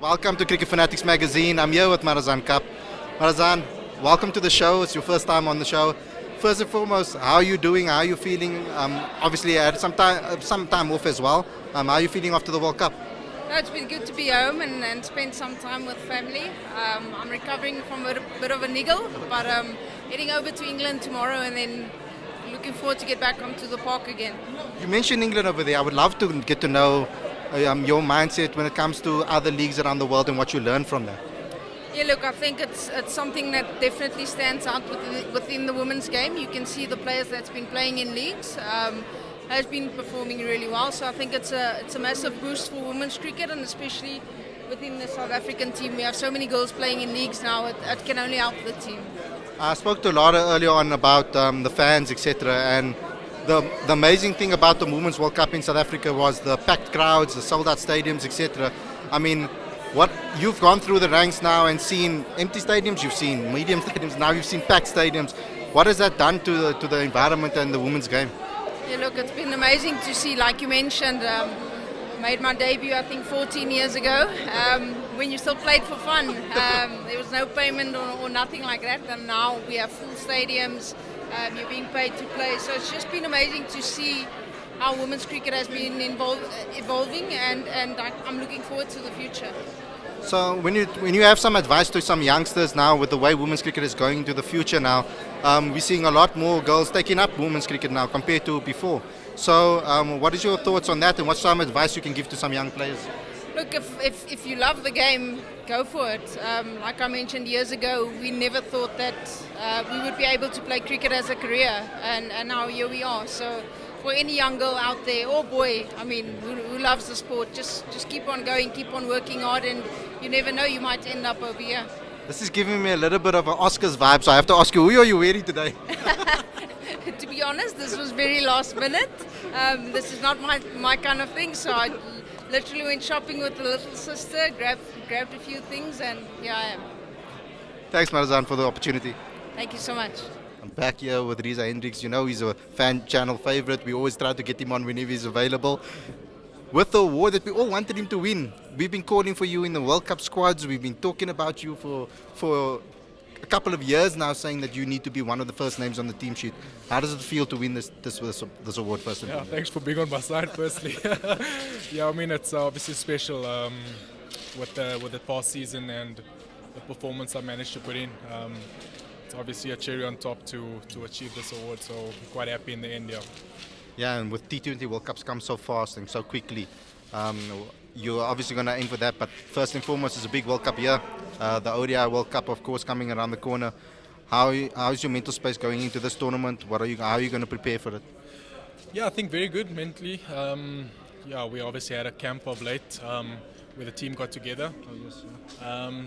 Welcome to Cricket Fanatics Magazine. I'm here with Marizanne Kapp. Marizanne, welcome to the show. It's your first time on the show. First and foremost, how are you doing? How are you feeling? Obviously, you had some time off as well. How are you feeling after the World Cup? No, it's been good to be home and spend some time with family. I'm recovering from a bit of a niggle, but heading over to England tomorrow and then looking forward to get back onto the park again. You mentioned England over there. I would love to get to know your mindset when it comes to other leagues around the world and what you learn from that. Yeah, look, I think it's something that definitely stands out within the women's game. You can see the players that's been playing in leagues has been performing really well. So I think it's a massive boost for women's cricket, and especially within the South African team. We have so many girls playing in leagues now. It can only help the team. I spoke to Laura earlier on about the fans, etc. And the amazing thing about the Women's World Cup in South Africa was the packed crowds, the sold-out stadiums, etc. I mean, what you've gone through the ranks now and seen empty stadiums, you've seen medium stadiums, now you've seen packed stadiums. What has that done to the environment and the women's game? Yeah, look, it's been amazing to see. Like you mentioned, made my debut I think 14 years ago when you still played for fun. There was no payment or nothing like that, and now we have full stadiums. You're being paid to play, so it's just been amazing to see how women's cricket has been evolving, and I'm looking forward to the future. So when you have some advice to some youngsters now with the way women's cricket is going into the future now, we're seeing a lot more girls taking up women's cricket now compared to before. So what is your thoughts on that, and what's some advice you can give to some young players? Look, if you love the game, go for it. Like I mentioned years ago, we never thought that we would be able to play cricket as a career, and now here we are. So for any young girl out there, or boy, I mean, who loves the sport, just keep on going, keep on working hard, and you never know, you might end up over here. This is giving me a little bit of an Oscars vibe, so I have to ask you, who are you wearing today? To be honest, this was very last minute. This is not my kind of thing, so I literally went shopping with the little sister, grabbed a few things, and here I am. Thanks, Marizanne, for the opportunity. Thank you so much. I'm back here with Reeza Hendricks. You know, he's a fan channel favorite. We always try to get him on whenever he's available. With the award that we all wanted him to win, we've been calling for you in the World Cup squads. We've been talking about you for a couple of years now, saying that you need to be one of the first names on the team sheet. How does it feel to win this award first? Yeah, thanks for being on my side. Firstly, yeah, I mean it's obviously special with the past season and the performance I managed to put in. It's obviously a cherry on top to achieve this award. So we're quite happy in the end. Yeah. Yeah, and with T20 World Cups come so fast and so quickly, you're obviously going to aim for that. But first and foremost, it's a big World Cup year. The ODI World Cup, of course, coming around the corner. How is your mental space going into this tournament? How are you going to prepare for it? Yeah, I think very good mentally. Yeah, we obviously had a camp of late where the team got together.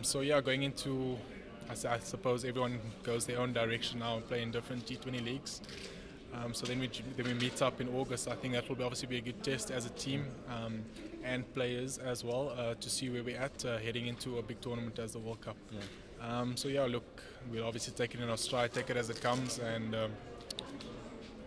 So yeah, going into, I suppose everyone goes their own direction now and play in different T20 leagues. So then we meet up in August. I think that will obviously be a good test as a team and players as well to see where we're at heading into a big tournament as the World Cup. Yeah. So yeah, look, we'll obviously take it in our stride, take it as it comes, and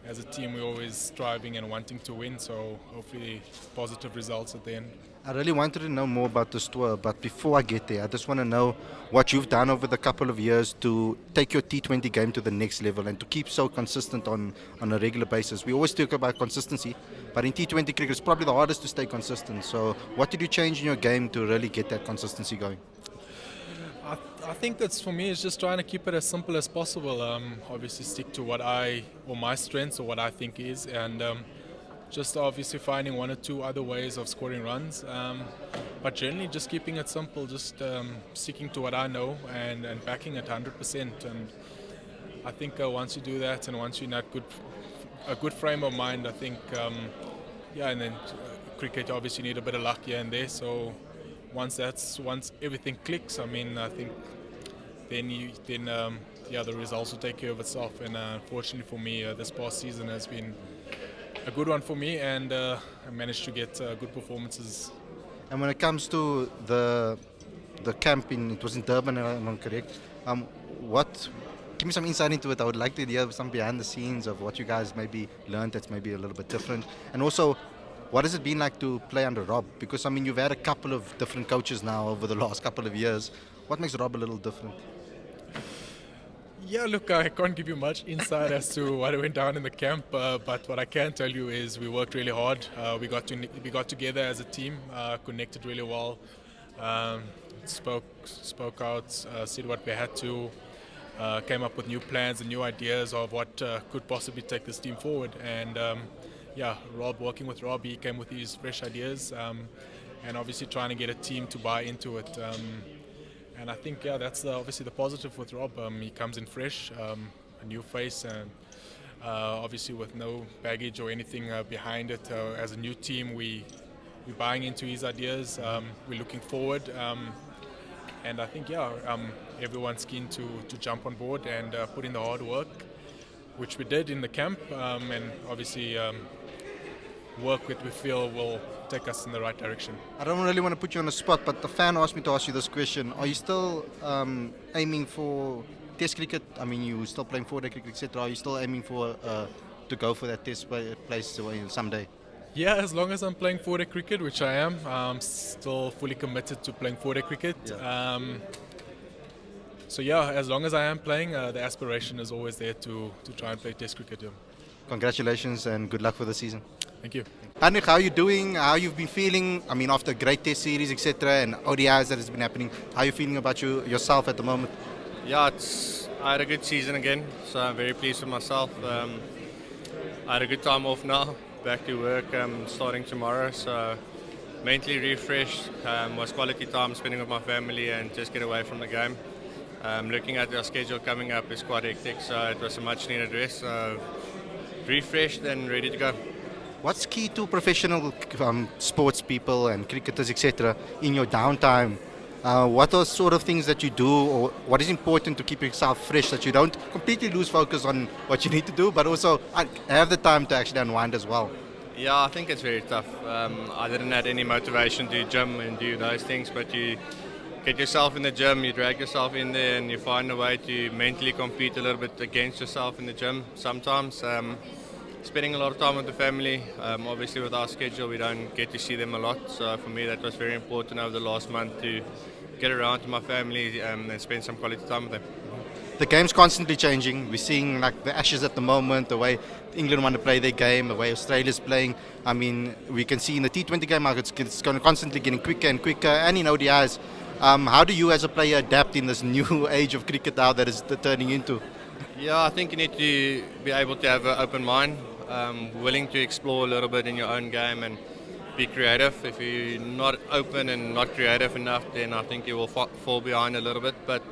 as a team we're always striving and wanting to win. So hopefully positive results at the end. I really wanted to know more about this tour, but before I get there, I just want to know what you've done over the couple of years to take your T20 game to the next level and to keep so consistent on a regular basis. We always talk about consistency, but in T20 cricket it's probably the hardest to stay consistent. So what did you change in your game to really get that consistency going? I think that's, for me, it's just trying to keep it as simple as possible. Obviously stick to my strengths or what I think is, and just obviously finding one or two other ways of scoring runs, but generally just keeping it simple, just sticking to what I know and backing it 100%. And I think once you do that and once you're in a good frame of mind, I think, yeah, and then cricket obviously need a bit of luck here and there. So once everything clicks, I mean, I think then yeah, the results will take care of itself. And unfortunately for me, this past season has been a good one for me, and I managed to get good performances. And when it comes to the camp it was in Durban, if I'm correct, give me some insight into it. I would like to hear some behind the scenes of what you guys maybe learned that's maybe a little bit different. And also, What has it been like to play under Rob? Because I mean, you've had a couple of different coaches now over the last couple of years. What makes Rob a little different? Yeah, look, I can't give you much insight as to what went down in the camp, but what I can tell you is we worked really hard. We got together as a team, connected really well, um, spoke out, said what we had to, came up with new plans and new ideas of what could possibly take this team forward. And yeah, working with Rob, he came with his fresh ideas, and obviously trying to get a team to buy into it. And I think, yeah, that's obviously the positive with Rob. He comes in fresh, a new face, and obviously with no baggage or anything behind it. As a new team, we're buying into his ideas. We're looking forward, and I think, yeah, everyone's keen to jump on board and put in the hard work, which we did in the camp, and obviously work that we feel will take us in the right direction. I don't really want to put you on the spot, but the fan asked me to ask you this question. Are you still aiming for Test cricket? I mean, you still playing 4-day cricket, etc. Are you still aiming for to go for that Test place someday? Yeah, as long as I'm playing 4-day cricket, which I am, I'm still fully committed to playing 4-day cricket. Yeah. So yeah, as long as I am playing, the aspiration is always there to try and play Test cricket. Yeah. Congratulations and good luck for the season. Thank you. Heinrich, how are you doing? How you've been feeling? I mean, after a great Test series, etc., and ODIs that has been happening, how are you feeling about yourself at the moment? Yeah, I had a good season again, so I'm very pleased with myself. I had a good time off now, back to work starting tomorrow, so mentally refreshed, was quality time spending with my family and just get away from the game. Looking at our schedule coming up is quite hectic, so it was a much needed rest, so refreshed and ready to go. What's key to professional sports people and cricketers, etc., in your downtime? What are sort of things that you do, or what is important to keep yourself fresh, that you don't completely lose focus on what you need to do, but also have the time to actually unwind as well? Yeah, I think it's very tough. I didn't have any motivation to gym and do those things, but you get yourself in the gym, you drag yourself in there, and you find a way to mentally compete a little bit against yourself in the gym sometimes. Spending a lot of time with the family. Obviously with our schedule we don't get to see them a lot, so for me that was very important over the last month to get around to my family and spend some quality time with them. The game's constantly changing. We're seeing like the Ashes at the moment, the way England want to play their game, the way Australia's playing. I mean, we can see in the T20 game it's going to constantly getting quicker and quicker, and in ODIs. How do you as a player adapt in this new age of cricket now that is turning into? Yeah, I think you need to be able to have an open mind, willing to explore a little bit in your own game and be creative. If you're not open and not creative enough, then I think you will fall behind a little bit. But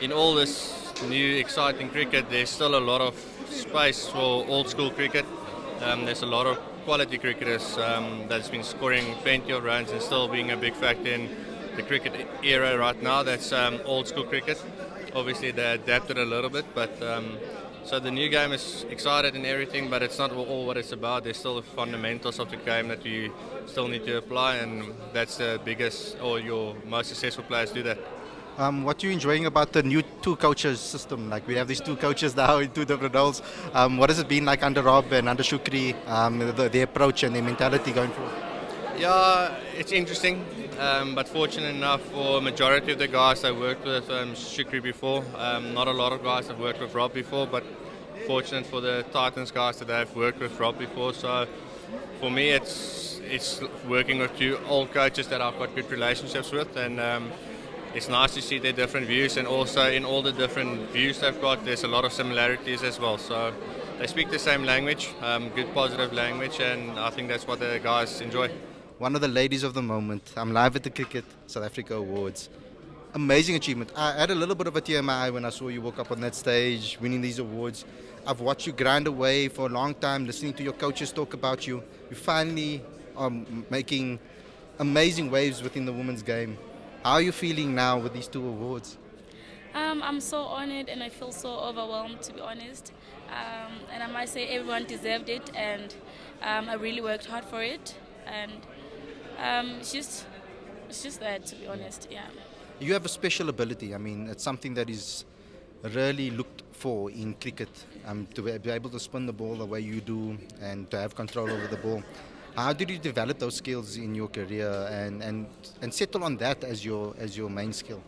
in all this new exciting cricket, there's still a lot of space for old school cricket. There's a lot of quality cricketers that's been scoring plenty of runs and still being a big factor in the cricket era right now. That's old school cricket. Obviously they adapted a little bit, but so the new game is excited and everything, but it's not all what it's about. There's still the fundamentals of the game that you still need to apply, and that's the biggest, or your most successful players do that. What are you enjoying about the new two coaches system? Like we have these two coaches now in two different roles. What has it been like under Rob and under Shukri, their approach and their mentality going forward? Yeah, it's interesting, but fortunate enough for a majority of the guys I worked with Shukri before. Not a lot of guys have worked with Rob before, but fortunate for the Titans guys that they've worked with Rob before. So for me, it's working with two old coaches that I've got good relationships with, and it's nice to see their different views, and also in all the different views they've got, there's a lot of similarities as well. So they speak the same language, good positive language, and I think that's what the guys enjoy. One of the ladies of the moment. I'm live at the Cricket South Africa Awards. Amazing achievement. I had a little bit of a tear in my eye when I saw you walk up on that stage, winning these awards. I've watched you grind away for a long time, listening to your coaches talk about you. You finally are making amazing waves within the women's game. How are you feeling now with these two awards? I'm so honored and I feel so overwhelmed, to be honest. And I must say everyone deserved it, and I really worked hard for it. And it's just that, to be honest, yeah. You have a special ability. I mean, it's something that is really looked for in cricket, to be able to spin the ball the way you do and to have control over the ball. How did you develop those skills in your career and settle on that as your main skill?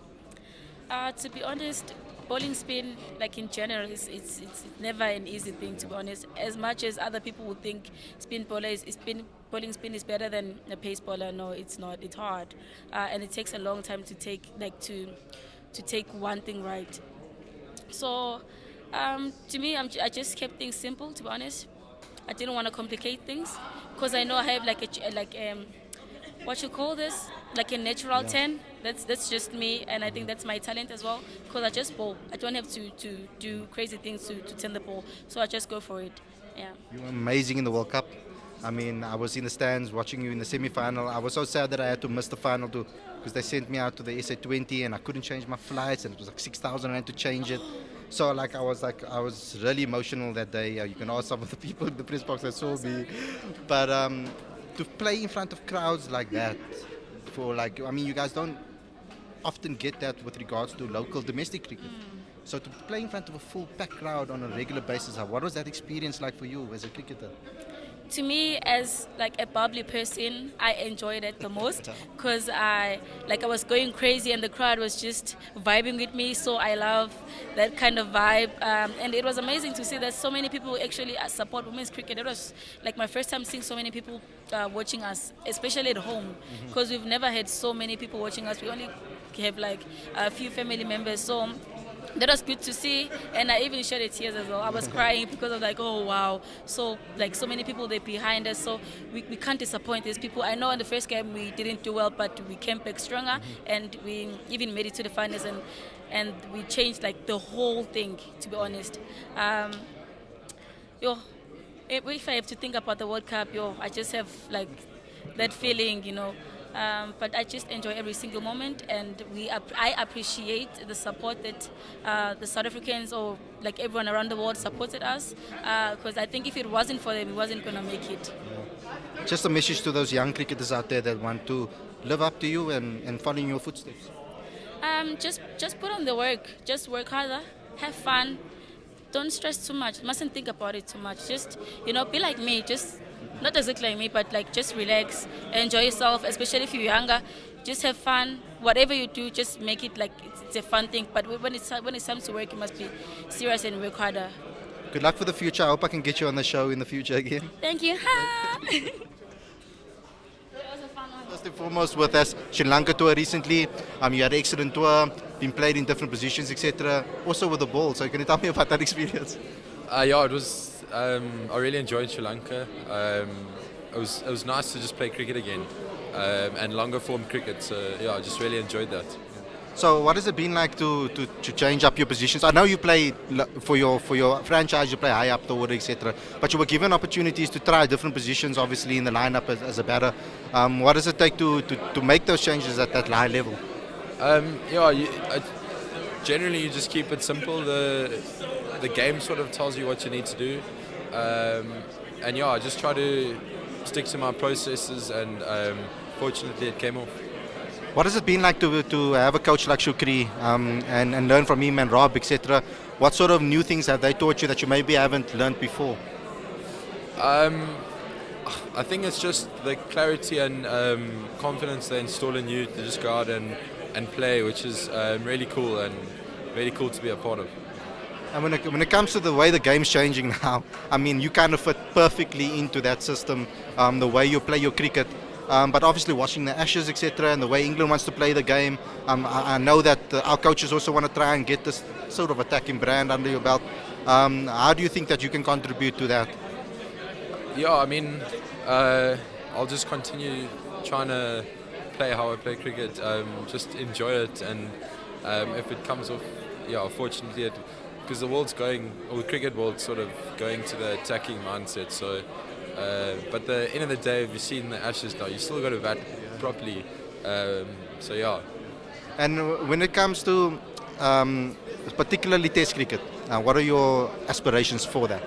To be honest, bowling spin, like in general, it's never an easy thing. To be honest, as much as other people would think bowling spin is better than a pace bowler, no, it's not. It's hard, and it takes a long time to take one thing right. So, to me, I just kept things simple. To be honest, I didn't want to complicate things because I know I have what you call this, like a natural 10. That's just me, and I think that's my talent as well, because I just bowl. I don't have to do crazy things to turn the ball, so I just go for it. Yeah. You were amazing in the World Cup. I mean, I was in the stands watching you in the semi-final. I was so sad that I had to miss the final because they sent me out to the SA20 and I couldn't change my flights, and it was like 6,000 rand to change it. So I was really emotional that day. You can ask some of the people in the press box that saw me, but to play in front of crowds like that, you guys don't often get that with regards to local domestic cricket. So to play in front of a full packed crowd on a regular basis, what was that experience like for you as a cricketer? To me, as like a bubbly person, I enjoyed it the most because I was going crazy and the crowd was just vibing with me. So I love that kind of vibe, and it was amazing to see that so many people actually support women's cricket. It was like my first time seeing so many people watching us, especially at home, because we've never had so many people watching us. We only have like a few family members. So that was good to see, and I even shed tears as well. I was crying because of oh wow, so many people they're behind us, so we can't disappoint these people. I know in the first game we didn't do well, but we came back stronger, and we even made it to the finals, and we changed the whole thing, to be honest. If I have to think about the World Cup, I just have that feeling, but I just enjoy every single moment, and I appreciate the support that the South Africans or everyone around the world supported us, because I think if it wasn't for them, we wasn't going to make it. Just a message to those young cricketers out there that want to live up to you and follow in your footsteps. Just put on the work, just work harder, have fun, don't stress too much, mustn't think about it too much, just be like me, just not exactly like me, but just relax, enjoy yourself, especially if you're younger. Just have fun. Whatever you do, just make it it's a fun thing. But when it's time to work, you must be serious and work harder. Good luck for the future. I hope I can get you on the show in the future again. Thank you. First and foremost, with us, Sri Lanka tour recently. You had an excellent tour, been played in different positions, etc. Also with the ball. So can you tell me about that experience? Yeah, it was. I really enjoyed Sri Lanka. It was nice to just play cricket again, and longer form cricket. So yeah, I just really enjoyed that. So what has it been like to change up your positions? I know you play for your franchise, you play high up the order, etc. But you were given opportunities to try different positions, obviously in the lineup as a batter. What does it take to make those changes at that high level? Generally you just keep it simple. The game sort of tells you what you need to do, and yeah, I just try to stick to my processes, and fortunately it came off. What has it been like to have a coach like Shukri and learn from him and Rob, etc.? What sort of new things have they taught you that you maybe haven't learned before? I think it's just the clarity and confidence they install in you to just go out and play, which is really cool and really cool to be a part of. And when it comes to the way the game's changing now, I mean, you kind of fit perfectly into that system, the way you play your cricket. But obviously watching the Ashes, etc., and the way England wants to play the game, I know that our coaches also want to try and get this sort of attacking brand under your belt. How do you think that you can contribute to that? Yeah, I mean, I'll just continue trying to play how I play cricket, just enjoy it, and if it comes off, yeah, fortunately, because the cricket world's sort of going to the attacking mindset, so but the end of the day, if you've seen the Ashes now, you still got to bat properly, so yeah. And when it comes to particularly Test cricket, what are your aspirations for that?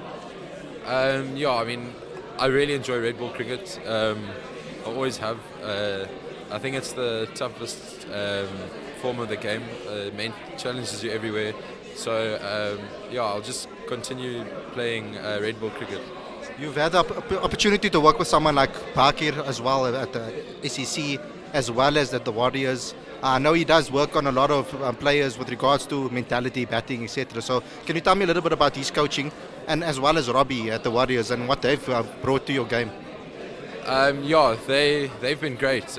Yeah, I mean, I really enjoy red ball cricket. I always have. I think it's the toughest form of the game. Main challenges you everywhere. So yeah, I'll just continue playing red ball cricket. You've had the opportunity to work with someone like Bakir as well at the SEC, as well as at the Warriors. I know he does work on a lot of players with regards to mentality, batting, etc. So can you tell me a little bit about his coaching, and as well as Robbie at the Warriors, and what they've brought to your game? Yeah, they've been great.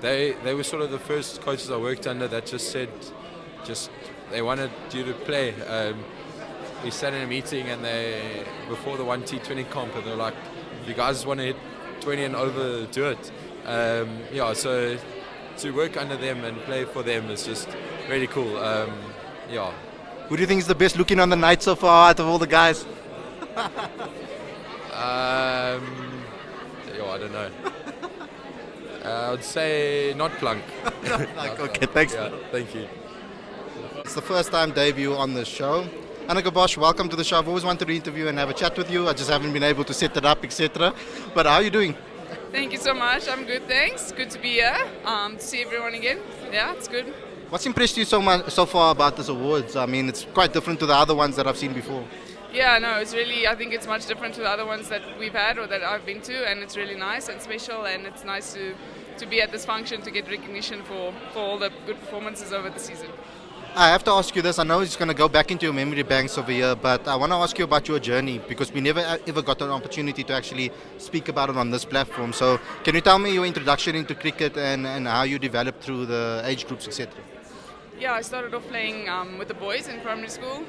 They were sort of the first coaches I worked under that just said, they wanted you to play. We sat in a meeting and before the 1T20 comp, and they're like, if you guys want to hit 20 and over, do it. Yeah, so to work under them and play for them is just really cool. Yeah. Who do you think is the best looking on the night so far out of all the guys? I don't know. I would say not Plunk. Okay, thanks. Yeah, thank you. It's the first time debut on the show. Annika Bosch, welcome to the show. I've always wanted to interview and have a chat with you. I just haven't been able to set it up, etc. But how are you doing? Thank you so much. I'm good, thanks. Good to be here. To see everyone again. Yeah, it's good. What's impressed you so far about this awards? I mean, it's quite different to the other ones that I've seen before. Yeah, no, it's really, I think it's much different to the other ones that we've had or that I've been to, and it's really nice and special, and it's nice to be at this function to get recognition for all the good performances over the season. I have to ask you this. I know it's going to go back into your memory banks over here, but I want to ask you about your journey, because we never ever got an opportunity to actually speak about it on this platform. So can you tell me your introduction into cricket and how you developed through the age groups, etc.? Yeah, I started off playing with the boys in primary school.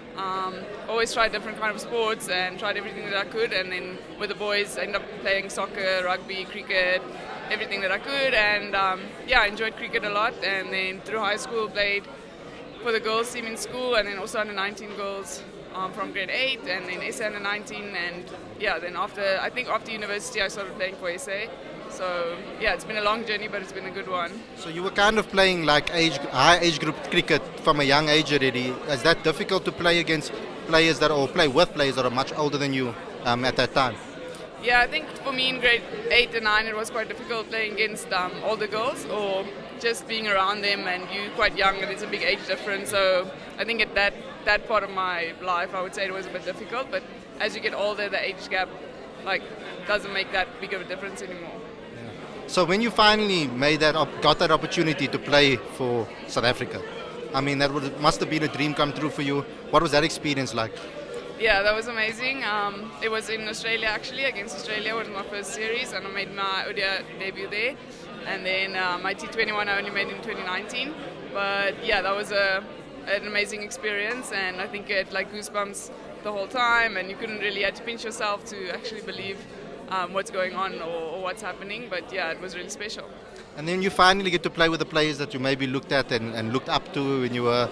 Always tried different kind of sports and tried everything that I could, and then with the boys I ended up playing soccer, rugby, cricket, everything that I could, and yeah, I enjoyed cricket a lot. And then through high school played for the girls team in school, and then also under 19 girls from grade 8, and then SA under 19, and yeah, then after university I started playing for SA. So yeah, it's been a long journey, but it's been a good one. So you were kind of playing like high age group cricket from a young age already. Is that difficult to play against players play with players that are much older than you at that time? Yeah, I think for me in grade 8 and 9 it was quite difficult playing against older girls, or just being around them, and you're quite young and it's a big age difference. So I think at that part of my life I would say it was a bit difficult, but as you get older the age gap doesn't make that big of a difference anymore. So when you finally got that opportunity to play for South Africa, I mean must have been a dream come true for you. What was that experience like? Yeah, that was amazing. It was in Australia actually, against Australia. It was my first series, and I made my ODI debut there. And then my T21 I only made in 2019. But yeah, that was an amazing experience, and I think it had goosebumps the whole time, and you had to pinch yourself to actually believe what's going on or what's happening. But yeah, it was really special. And then you finally get to play with the players that you maybe looked at and looked up to when you were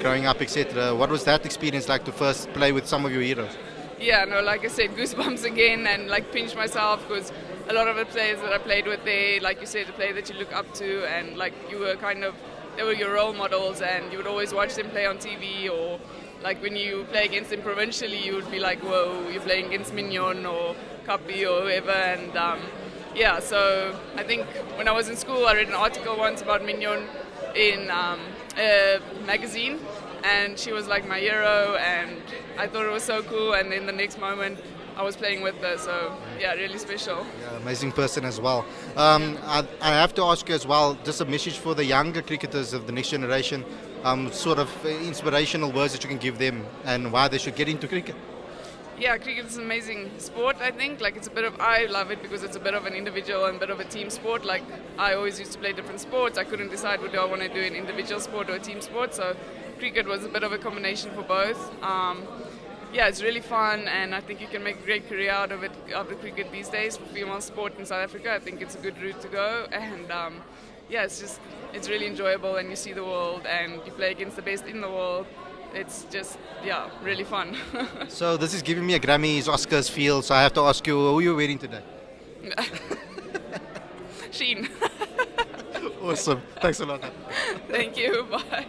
growing up, etc. What was that experience like to first play with some of your heroes? Yeah, no, like I said, goosebumps again, and pinch myself, because a lot of the players that I played with, they, like you said, the player that you look up to, and you were they were your role models, and you would always watch them play on TV, or when you play against them provincially, you would be like, whoa, you're playing against Mignon or Kapi or whoever. And yeah, so I think when I was in school, I read an article once about Mignon in a magazine, and she was like my hero, and I thought it was so cool. And then the next moment I was playing with her, so yeah, really special. Yeah, amazing person as well. I have to ask you as well, just a message for the younger cricketers of the next generation, sort of inspirational words that you can give them and why they should get into cricket. Yeah, cricket is an amazing sport, I think. I love it because it's a bit of an individual and a bit of a team sport. I always used to play different sports. I couldn't decide whether I want to do an individual sport or a team sport, so cricket was a bit of a combination for both. Yeah, it's really fun, and I think you can make a great career out of the cricket these days for female sport in South Africa. I think it's a good route to go, and yeah, it's really enjoyable, and you see the world, and you play against the best in the world. It's just, yeah, really fun. So this is giving me a Grammys, Oscars feel, so I have to ask you, who are you wearing today? Sheen. Awesome. Thanks a lot. Thank you. Bye.